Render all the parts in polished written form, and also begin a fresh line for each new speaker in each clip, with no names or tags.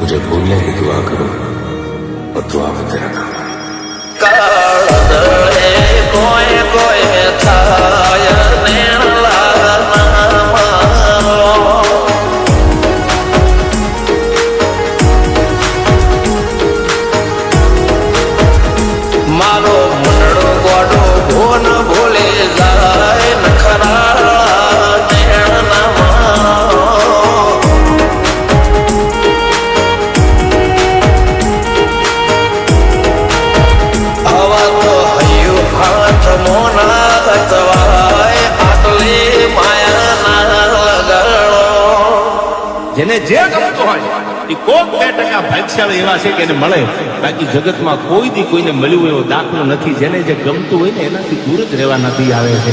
मुझे भूलने की दुआ करो और दुआ में तेरा नाम
कोई कोई थाय मारो मुंडो गोडो भोन भूले जाए नखरा
જેને જે ગમતું હોય એ કોક 2% ભાગ્યશાળી એવા છે કે એને મળે, બાકી જગતમાં કોઈ દી કોઈને મળ્યું એવો દાખલો નથી. જેને જે ગમતું હોય ને એનાથી દૂર જ રહેવા નથી આવે છે.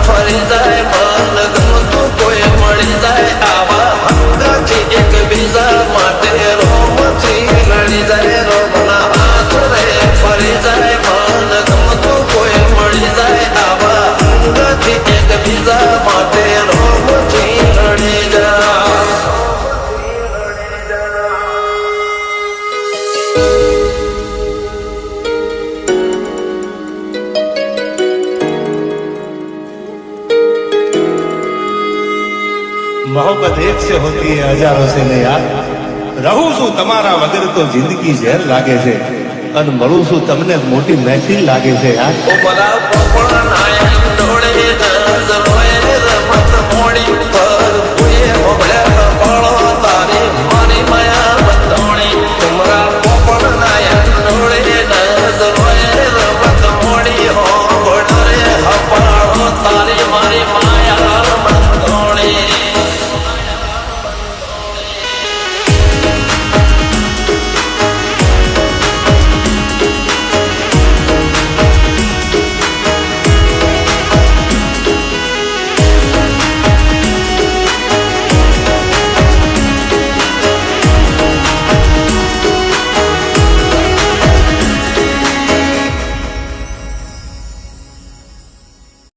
ફરી જાય મન ગમતું કોઈ મળી જાય આવા હંગાથી એક બીજા માટે રોમથી લડી જાય રોમના હાથ રે ફરી જાય મન ગમતું કોઈ મળી જાય આવા હંગાથી એક બીજા માટે રોમથી લડી જાય.
मोहब्बत एक से होती है हजारों से नहीं यार. રહું છું તમારા વગર તો જિંદગી ઝેર લાગે છે અને મળું છું તમને મોટી મહેફિલ લાગે છે યાર.
ઉમરા પોપડા નાયક ડોળે નજર હોય રમત મોડી